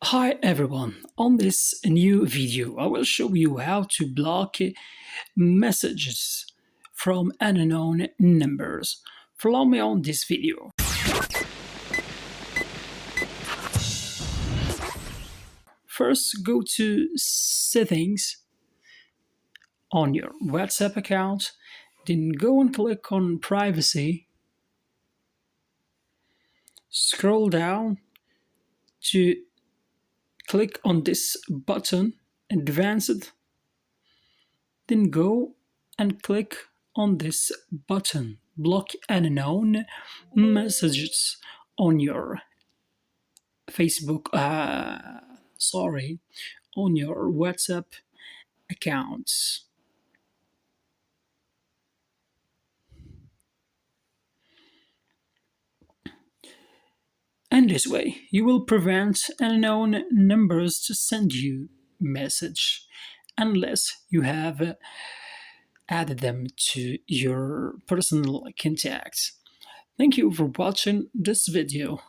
Hi everyone, on this new video I will show you how to block messages from unknown numbers. Follow me on this video. First go to settings on your WhatsApp account, then go and click on privacy, scroll down to click on this button, advanced, then go and click on this button, block unknown messages on your Facebook, on your WhatsApp accounts. And this way, you will prevent unknown numbers to send you message unless you have added them to your personal contacts. Thank you for watching this video.